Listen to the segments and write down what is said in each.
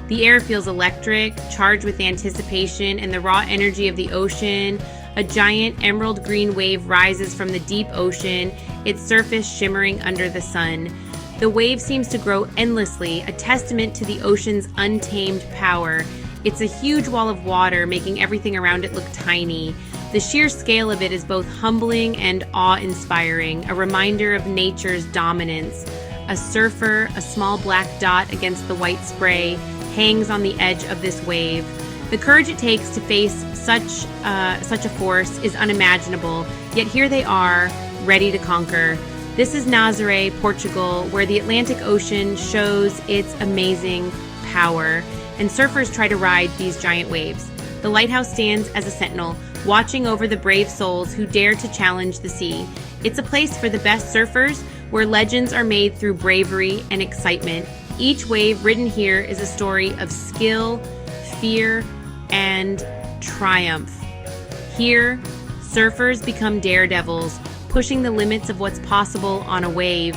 The air feels electric, charged with anticipation and the raw energy of the ocean. A giant emerald green wave rises from the deep ocean, its surface shimmering under the sun. The wave seems to grow endlessly, a testament to the ocean's untamed power. It's a huge wall of water, making everything around it look tiny. The sheer scale of it is both humbling and awe-inspiring, a reminder of nature's dominance. A surfer, a small black dot against the white spray, hangs on the edge of this wave. The courage it takes to face such a force is unimaginable, yet here they are, ready to conquer. This is Nazaré, Portugal, where the Atlantic Ocean shows its amazing power, and surfers try to ride these giant waves. The lighthouse stands as a sentinel, watching over the brave souls who dare to challenge the sea. It's a place for the best surfers, where legends are made through bravery and excitement. Each wave ridden here is a story of skill, fear, and triumph. Here, surfers become daredevils, pushing the limits of what's possible on a wave.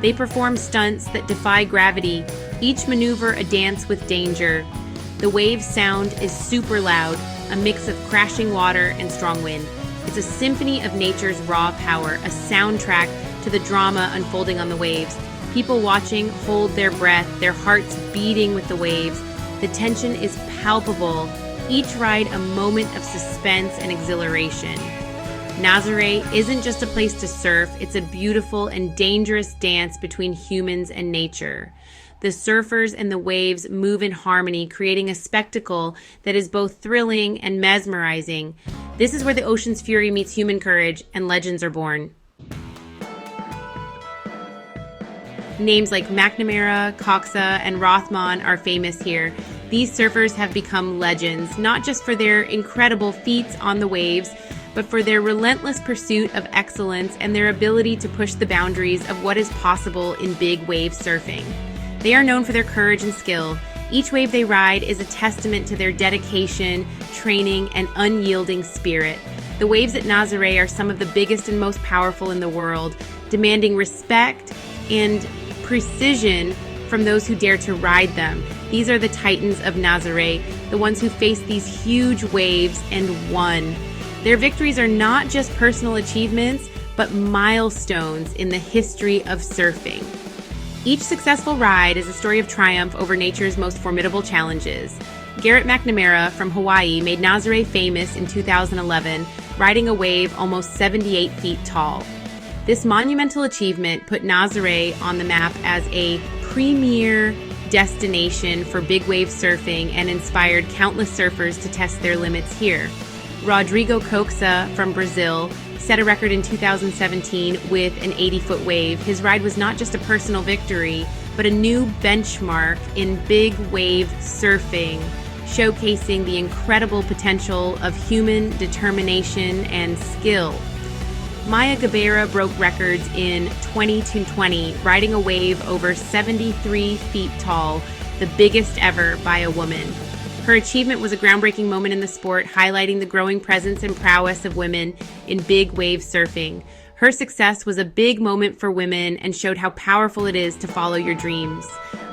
They perform stunts that defy gravity, each maneuver a dance with danger. The wave's sound is super loud, a mix of crashing water and strong wind. It's a symphony of nature's raw power, a soundtrack to the drama unfolding on the waves. People watching hold their breath, their hearts beating with the waves. The tension is palpable, each ride a moment of suspense and exhilaration. Nazare isn't just a place to surf, it's a beautiful and dangerous dance between humans and nature. The surfers and the waves move in harmony, creating a spectacle that is both thrilling and mesmerizing. This is where the ocean's fury meets human courage and legends are born. Names like McNamara, Coxa, and Rothman are famous here. These surfers have become legends, not just for their incredible feats on the waves, but for their relentless pursuit of excellence and their ability to push the boundaries of what is possible in big wave surfing. They are known for their courage and skill. Each wave they ride is a testament to their dedication, training, and unyielding spirit. The waves at Nazare are some of the biggest and most powerful in the world, demanding respect and precision from those who dare to ride them. These are the titans of Nazare, the ones who faced these huge waves and won. Their victories are not just personal achievements, but milestones in the history of surfing. Each successful ride is a story of triumph over nature's most formidable challenges. Garrett McNamara from Hawaii made Nazare famous in 2011, riding a wave almost 78 feet tall. This monumental achievement put Nazare on the map as a premier destination for big wave surfing and inspired countless surfers to test their limits here. Rodrigo Coxa from Brazil set a record in 2017 with an 80-foot wave. His ride was not just a personal victory, but a new benchmark in big wave surfing, showcasing the incredible potential of human determination and skill. Maya Gabeira broke records in 2020, riding a wave over 73 feet tall, the biggest ever by a woman. Her achievement was a groundbreaking moment in the sport, highlighting the growing presence and prowess of women in big wave surfing. Her success was a big moment for women and showed how powerful it is to follow your dreams.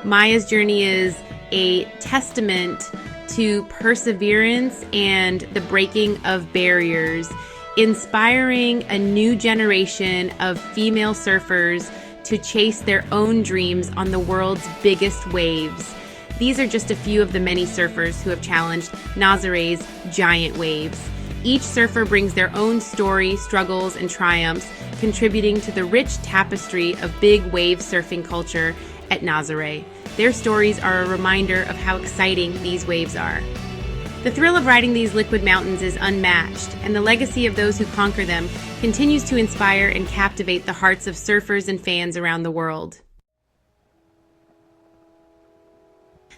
Maya's journey is a testament to perseverance and the breaking of barriers, inspiring a new generation of female surfers to chase their own dreams on the world's biggest waves. These are just a few of the many surfers who have challenged Nazare's giant waves. Each surfer brings their own story, struggles, and triumphs, contributing to the rich tapestry of big wave surfing culture at Nazare. Their stories are a reminder of how exciting these waves are. The thrill of riding these liquid mountains is unmatched, and the legacy of those who conquer them continues to inspire and captivate the hearts of surfers and fans around the world.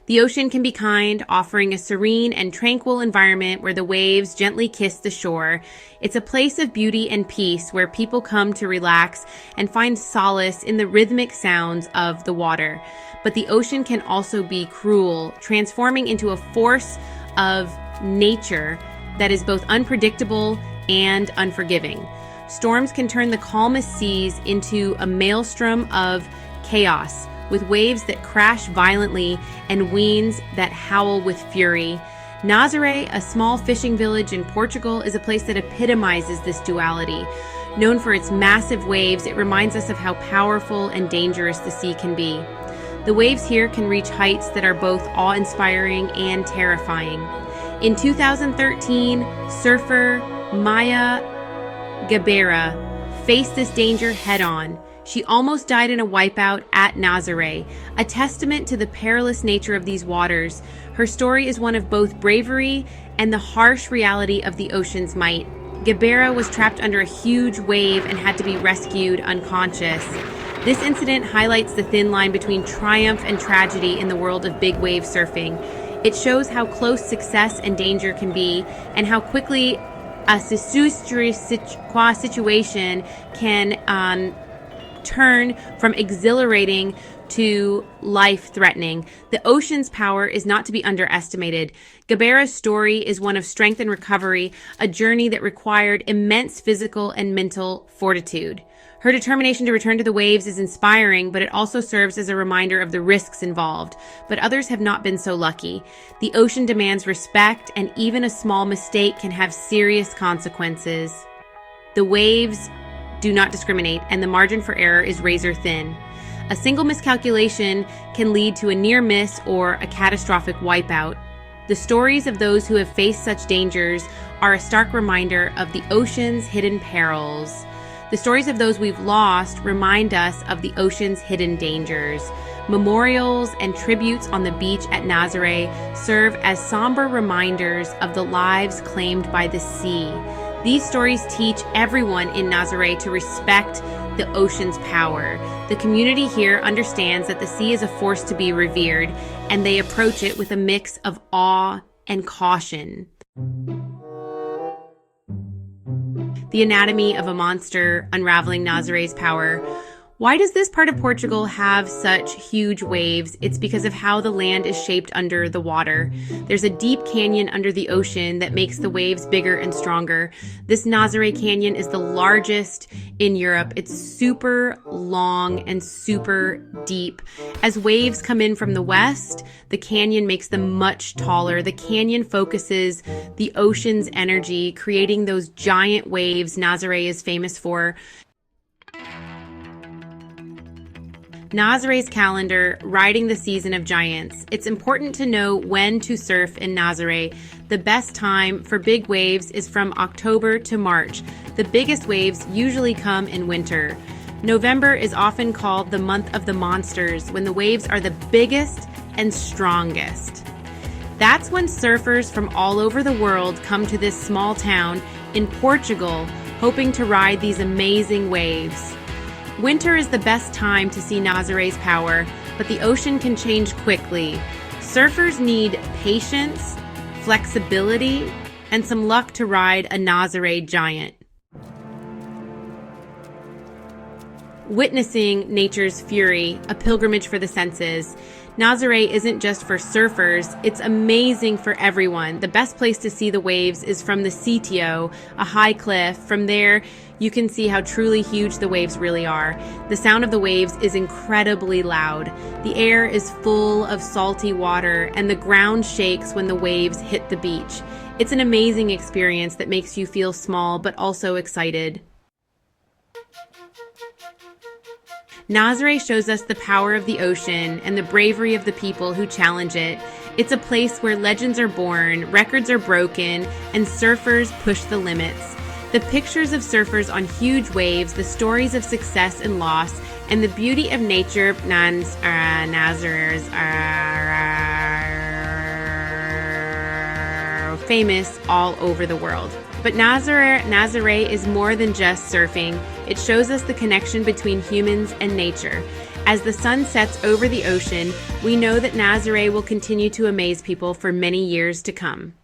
The ocean can be kind, offering a serene and tranquil environment where the waves gently kiss the shore. It's a place of beauty and peace where people come to relax and find solace in the rhythmic sounds of the water. But the ocean can also be cruel, transforming into a force of nature that is both unpredictable and unforgiving. Storms can turn the calmest seas into a maelstrom of chaos, with waves that crash violently and winds that howl with fury. Nazaré, a small fishing village in Portugal, is a place that epitomizes this duality. Known for its massive waves, it reminds us of how powerful and dangerous the sea can be. The waves here can reach heights that are both awe-inspiring and terrifying. In 2013, surfer Maya Gabeira faced this danger head-on. She almost died in a wipeout at Nazaré, a testament to the perilous nature of these waters. Her story is one of both bravery and the harsh reality of the ocean's might. Gabeira was trapped under a huge wave and had to be rescued unconscious. This incident highlights the thin line between triumph and tragedy in the world of big wave surfing. It shows how close success and danger can be, and how quickly a situation can turn from exhilarating to life-threatening. The ocean's power is not to be underestimated. Gabeira's story is one of strength and recovery, a journey that required immense physical and mental fortitude. Her determination to return to the waves is inspiring, but it also serves as a reminder of the risks involved. But others have not been so lucky. The ocean demands respect, and even a small mistake can have serious consequences. The waves do not discriminate, and the margin for error is razor thin. A single miscalculation can lead to a near miss or a catastrophic wipeout. The stories of those who have faced such dangers are a stark reminder of the ocean's hidden perils. The stories of those we've lost remind us of the ocean's hidden dangers. Memorials and tributes on the beach at Nazaré serve as somber reminders of the lives claimed by the sea. These stories teach everyone in Nazaré to respect the ocean's power. The community here understands that the sea is a force to be revered, and they approach it with a mix of awe and caution. The Anatomy of a Monster, Unraveling Nazaré's Power. Why does this part of Portugal have such huge waves? It's because of how the land is shaped under the water. There's a deep canyon under the ocean that makes the waves bigger and stronger. This Nazaré Canyon is the largest in Europe. It's super long and super deep. As waves come in from the west, the canyon makes them much taller. The canyon focuses the ocean's energy, creating those giant waves Nazaré is famous for. Nazaré's calendar, riding the season of giants. It's important to know when to surf in Nazaré. The best time for big waves is from October to March. The biggest waves usually come in winter. November is often called the month of the monsters, when the waves are the biggest and strongest. That's when surfers from all over the world come to this small town in Portugal, hoping to ride these amazing waves. Winter is the best time to see Nazaré's power, but the ocean can change quickly. Surfers need patience, flexibility, and some luck to ride a Nazaré giant. Witnessing nature's fury, a pilgrimage for the senses. Nazaré isn't just for surfers, it's amazing for everyone. The best place to see the waves is from the sitio, a high cliff. From there, you can see how truly huge the waves really are. The sound of the waves is incredibly loud. The air is full of salty water, and the ground shakes when the waves hit the beach. It's an amazing experience that makes you feel small but also excited. Nazaré shows us the power of the ocean and the bravery of the people who challenge it. It's a place where legends are born, records are broken, and surfers push the limits. The pictures of surfers on huge waves, the stories of success and loss, and the beauty of nature, Nazaré are famous all over the world. But Nazaré is more than just surfing. It shows us the connection between humans and nature. As the sun sets over the ocean, we know that Nazaré will continue to amaze people for many years to come.